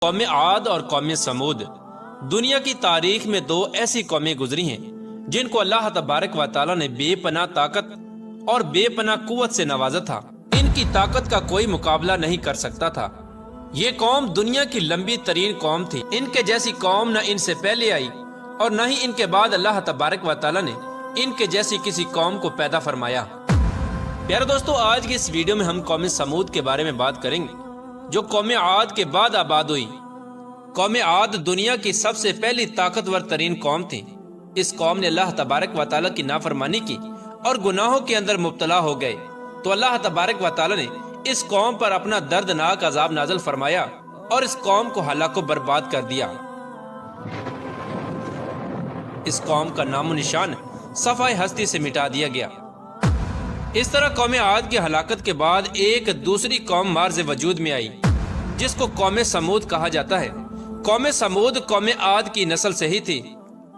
قوم عاد اور قوم سمود دنیا کی تاریخ میں دو ایسی قومیں گزری ہیں جن کو اللہ تبارک و تعالی نے بے پناہ طاقت اور بے پناہ قوت سے نوازا تھا۔ ان کی طاقت کا کوئی مقابلہ نہیں کر سکتا تھا۔ یہ قوم دنیا کی لمبی ترین قوم تھی۔ ان کے جیسی قوم نہ ان سے پہلے آئی اور نہ ہی ان کے بعد اللہ تبارک و تعالی نے ان کے جیسی کسی قوم کو پیدا فرمایا۔ پیارے دوستو، آج کی اس ویڈیو میں ہم قوم سمود کے بارے میں بات کریں گے جو قوم عاد کے بعد آباد ہوئی۔ قوم عاد دنیا کی سب سے پہلی طاقتور ترین قوم تھی۔ اس قوم نے اللہ تبارک و تعالی کی نافرمانی کی اور گناہوں کے اندر مبتلا ہو گئے، تو اللہ تبارک و تعالی نے اس قوم پر اپنا دردناک عذاب نازل فرمایا اور اس قوم کو ہلاک و برباد کر دیا۔ اس قوم کا نام و نشان صفحہ ہستی سے مٹا دیا گیا۔ اس طرح قوم عاد کی ہلاکت کے بعد ایک دوسری قوم مارز وجود میں آئی جس کو قوم سمود کہا جاتا ہے۔ قوم سمود قوم عاد کی نسل سے ہی تھی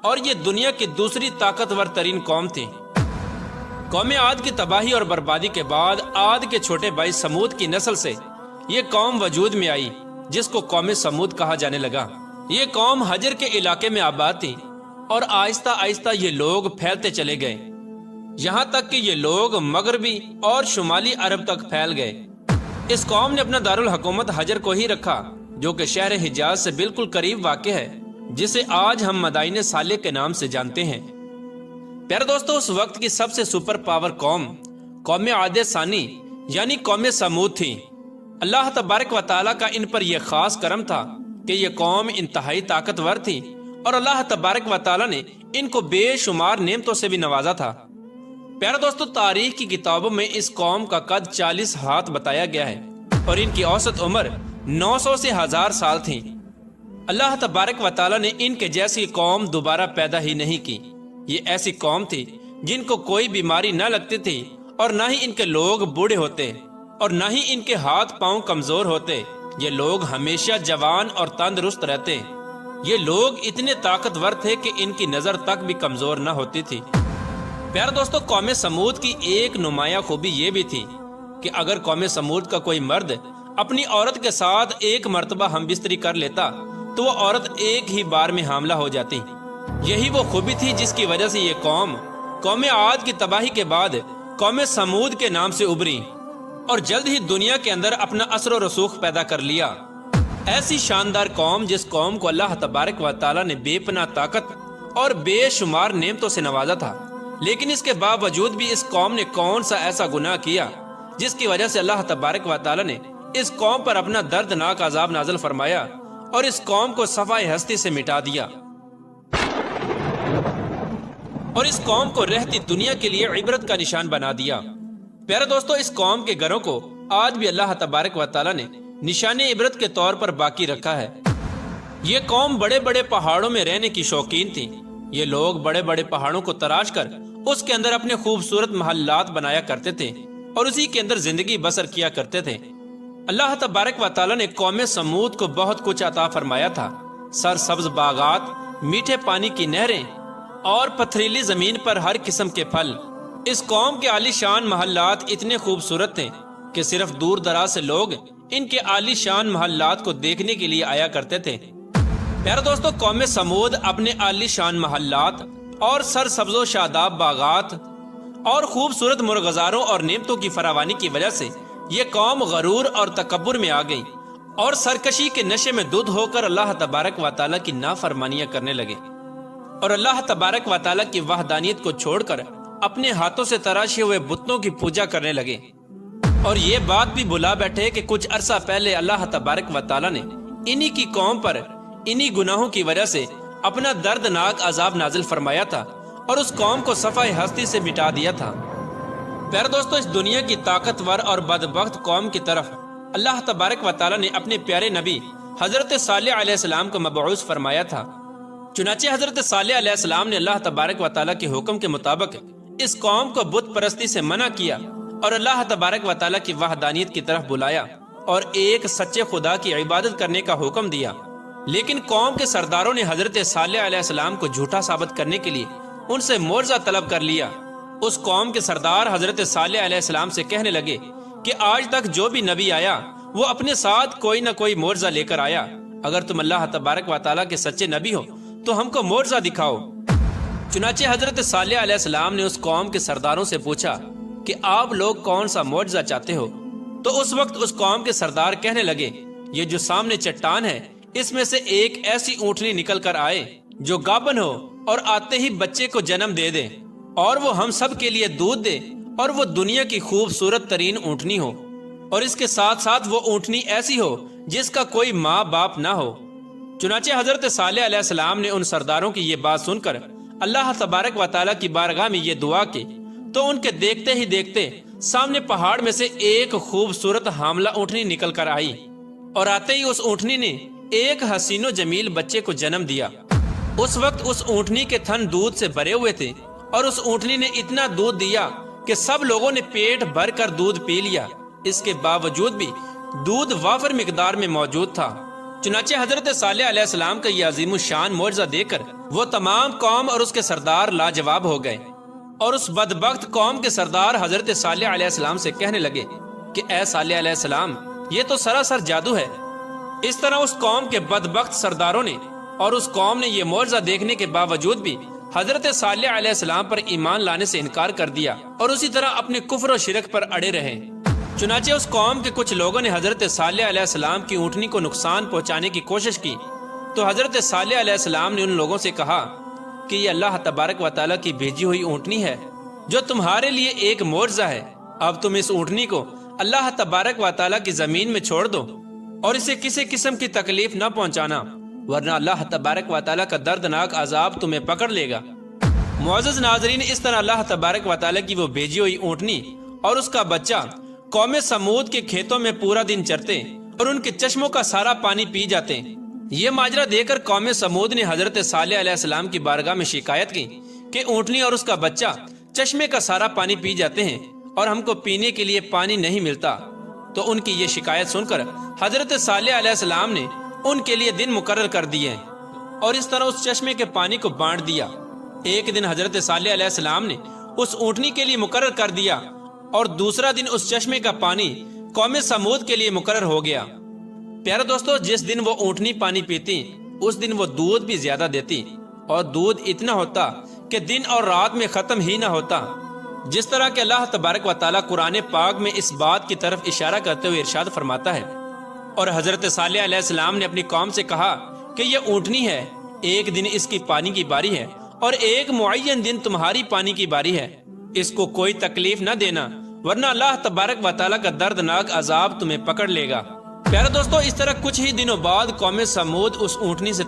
اور یہ دنیا کی دوسری طاقتور ترین قوم تھی۔ قوم عاد کی تباہی اور بربادی کے بعد عاد کے چھوٹے بھائی سمود کی نسل سے یہ قوم وجود میں آئی جس کو قوم سمود کہا جانے لگا۔ یہ قوم حجر کے علاقے میں آباد تھی اور آہستہ آہستہ یہ لوگ پھیلتے چلے گئے، یہاں تک کہ یہ لوگ مغربی اور شمالی عرب تک پھیل گئے۔ اس قوم نے اپنا دارالحکومت حجر کو ہی رکھا جو کہ شہر حجاز سے بالکل قریب واقع ہے، جسے آج ہم مدائن صالح کے نام سے جانتے ہیں۔ پیارے دوستو، اس وقت کی سب سے سپر پاور قوم عاد ثانی یعنی قوم سمود تھی۔ اللہ تبارک و تعالیٰ کا ان پر یہ خاص کرم تھا کہ یہ قوم انتہائی طاقتور تھی اور اللہ تبارک و تعالیٰ نے ان کو بے شمار نعمتوں سے بھی نوازا تھا۔ پیارے دوستو، تاریخ کی کتابوں میں اس قوم کا قد 40 ہاتھ بتایا گیا ہے اور ان کی اوسط عمر 900 سے 1000 سال تھی۔ اللہ تبارک و تعالیٰ نے ان کے جیسی قوم دوبارہ پیدا ہی نہیں کی۔ یہ ایسی قوم تھی جن کو کوئی بیماری نہ لگتی تھی اور نہ ہی ان کے لوگ بوڑھے ہوتے اور نہ ہی ان کے ہاتھ پاؤں کمزور ہوتے۔ یہ لوگ ہمیشہ جوان اور تندرست رہتے۔ یہ لوگ اتنے طاقتور تھے کہ ان کی نظر تک بھی کمزور نہ ہوتی تھی۔ پیارے دوستو، قوم سمود کی ایک نمایاں خوبی یہ بھی تھی کہ اگر قوم سمود کا کوئی مرد اپنی عورت کے ساتھ ایک مرتبہ ہم بستری کر لیتا تو وہ عورت ایک ہی بار میں حاملہ ہو جاتی۔ یہی وہ خوبی تھی جس کی وجہ سے یہ قوم عاد کی تباہی کے بعد قوم سمود کے نام سے ابھری اور جلد ہی دنیا کے اندر اپنا اثر و رسوخ پیدا کر لیا۔ ایسی شاندار قوم جس قوم کو اللہ تبارک و تعالیٰ نے بے پناہ طاقت اور بے شمار نعمتوں سے نوازا تھا، لیکن اس کے باوجود بھی اس قوم نے کون سا ایسا گناہ کیا جس کی وجہ سے اللہ تبارک و تعالیٰ نے اس قوم پر اپنا دردناک عذاب نازل فرمایا اور اس قوم کو صفحہ ہستی سے مٹا دیا اور اس قوم کو رہتی دنیا کے لیے عبرت کا نشان بنا دیا۔ پیارے دوستو، اس قوم کے گھروں کو آج بھی اللہ تبارک و تعالیٰ نے نشان عبرت کے طور پر باقی رکھا ہے۔ یہ قوم بڑے بڑے پہاڑوں میں رہنے کی شوقین تھی۔ یہ لوگ بڑے بڑے پہاڑوں کو تراش کر اس کے اندر اپنے خوبصورت محلات بنایا کرتے تھے اور اسی کے اندر زندگی بسر کیا کرتے تھے۔ اللہ تبارک و تعالیٰ نے قوم سمود کو بہت کچھ عطا فرمایا تھا۔ سرسبز باغات، میٹھے پانی کی نہریں اور پتھریلی زمین پر ہر قسم کے پھل۔ اس قوم کے عالی شان محلات اتنے خوبصورت تھے کہ صرف دور دراز سے لوگ ان کے عالی شان محلات کو دیکھنے کے لیے آیا کرتے تھے۔ پیارے دوستو، قوم سمود اپنے عالی شان محلات اور سرسبز و شاداب باغات اور خوبصورت مرغزاروں اور نعمتوں کی فراوانی کی وجہ سے یہ قوم غرور اور تکبر میں آ گئی اور سرکشی کے نشے میں دھت ہو کر اللہ تبارک و تعالیٰ کی نافرمانیاں کرنے لگے اور اللہ تبارک و تعالیٰ کی وحدانیت کو چھوڑ کر اپنے ہاتھوں سے تراشے ہوئے بتوں کی پوجا کرنے لگے۔ اور یہ بات بھی بھلا بیٹھے کہ کچھ عرصہ پہلے اللہ تبارک و تعالیٰ نے انہی کی قوم پر انہی گناہوں کی وجہ سے اپنا دردناک عذاب نازل فرمایا تھا اور اس قوم کو صفحہ ہستی سے مٹا دیا تھا۔ پیارے دوستو، اس دنیا کی طاقتور اور بدبخت قوم کی طرف اللہ تبارک و تعالیٰ نے اپنے پیارے نبی حضرت صالح علیہ السلام کو مبعوث فرمایا تھا۔ چنانچہ حضرت صالح علیہ السلام نے اللہ تبارک و تعالیٰ کے حکم کے مطابق اس قوم کو بت پرستی سے منع کیا اور اللہ تبارک و تعالیٰ کی وحدانیت کی طرف بلایا اور ایک سچے خدا کی عبادت کرنے کا حکم دیا۔ لیکن قوم کے سرداروں نے حضرت صالح علیہ السلام کو جھوٹا ثابت کرنے کے لیے ان سے معجزہ طلب کر لیا۔ اس قوم کے سردار حضرت صالح علیہ السلام سے کہنے لگے کہ آج تک جو بھی نبی آیا وہ اپنے ساتھ کوئی نہ کوئی معجزہ لے کر آیا، اگر تم اللہ تبارک و تعالیٰ کے سچے نبی ہو تو ہم کو معجزہ دکھاؤ۔ چنانچہ حضرت صالح علیہ السلام نے اس قوم کے سرداروں سے پوچھا کہ آپ لوگ کون سا معجزہ چاہتے ہو؟ تو اس وقت اس قوم کے سردار کہنے لگے، یہ جو سامنے چٹان ہے اس میں سے ایک ایسی اونٹنی نکل کر آئے جو گابن ہو اور آتے ہی بچے کو جنم دے دے، اور وہ ہم سب کے لیے دودھ دے، اور وہ دنیا کی خوبصورت ترین اونٹنی ہو، اور اس کے ساتھ ساتھ وہ اونٹنی ایسی ہو جس کا کوئی ماں باپ نہ ہو۔ چنانچہ حضرت صالح علیہ السلام نے ان سرداروں کی یہ بات سن کر اللہ تبارک و تعالیٰ کی بارگاہ میں یہ دعا کی، تو ان کے دیکھتے ہی دیکھتے سامنے پہاڑ میں سے ایک خوبصورت حاملہ اونٹنی نکل کر آئی، اور آتے ہی اس اونٹنی نے ایک حسین و جمیل بچے کو جنم دیا۔ اس وقت اس اونٹنی کے تھن دودھ سے بھرے ہوئے تھے، اور اس اونٹنی نے اتنا دودھ دیا کہ سب لوگوں نے پیٹ بھر کر دودھ پی لیا۔ اس کے باوجود بھی دودھ وافر مقدار میں موجود تھا۔ چنانچہ حضرت صالح علیہ السلام کا یہ عظیم الشان معجزہ دیکھ کر وہ تمام قوم اور اس کے سردار لاجواب ہو گئے، اور اس بدبخت قوم کے سردار حضرت صالح علیہ السلام سے کہنے لگے کہ اے صالح علیہ السلام، یہ تو سراسر جادو ہے۔ اس طرح اس قوم کے بدبخت سرداروں نے اور اس قوم نے یہ معجزہ دیکھنے کے باوجود بھی حضرت صالح علیہ السلام پر ایمان لانے سے انکار کر دیا، اور اسی طرح اپنے کفر و شرک پر اڑے رہے۔ چنانچہ اس قوم کے کچھ لوگوں نے حضرت صالح علیہ السلام کی اونٹنی کو نقصان پہنچانے کی کوشش کی، تو حضرت صالح علیہ السلام نے ان لوگوں سے کہا کہ یہ اللہ تبارک و تعالیٰ کی بھیجی ہوئی اونٹنی ہے جو تمہارے لیے ایک معجزہ ہے۔ اب تم اس اونٹنی کو اللہ تبارک و تعالیٰ کی زمین میں چھوڑ دو، اور اسے کسی قسم کی تکلیف نہ پہنچانا، ورنہ اللہ تبارک و تعالیٰ کا دردناک عذاب تمہیں پکڑ لے گا۔ معزز ناظرین، اس طرح اللہ تبارک و تعالیٰ کی وہ بھیجی ہوئی اونٹنی اور اس کا بچہ قوم سمود کے کھیتوں میں پورا دن چرتے اور ان کے چشموں کا سارا پانی پی جاتے۔ یہ ماجرا دیکھ کر قوم سمود نے حضرت صالح علیہ السلام کی بارگاہ میں شکایت کی کہ اونٹنی اور اس کا بچہ چشمے کا سارا پانی پی جاتے ہیں اور ہم کو پینے کے لیے پانی نہیں ملتا۔ تو ان کی یہ شکایت سن کر حضرت صالح علیہ السلام نے ان کے لیے دن مقرر کر دیے، اور اس طرح اس چشمے کے پانی کو بانٹ دیا۔ ایک دن حضرت صالح علیہ السلام نے اس اونٹنی کے لیے مقرر کر دیا، اور دوسرا دن اس چشمے کا پانی قوم سمود کے لیے مقرر ہو گیا۔ پیارے دوستو، جس دن وہ اونٹنی پانی پیتی اس دن وہ دودھ بھی زیادہ دیتی، اور دودھ اتنا ہوتا کہ دن اور رات میں ختم ہی نہ ہوتا۔ جس طرح کہ اللہ تبارک و تعالیٰ قرآن پاک میں اس بات کی طرف اشارہ کرتے ہوئے ارشاد فرماتا ہے، اور حضرت صالح علیہ السلام نے اپنی قوم سے کہا کہ یہ اونٹنی ہے، ایک دن اس کی پانی کی باری ہے اور ایک معین دن تمہاری پانی کی باری ہے، اس کو کوئی تکلیف نہ دینا، ورنہ اللہ تبارک و تعالیٰ کا دردناک عذاب تمہیں پکڑ لے گا۔ پیارے دوستو، اس طرح کچھ ہی دنوں بعد قوم سمود اس اونٹنی سے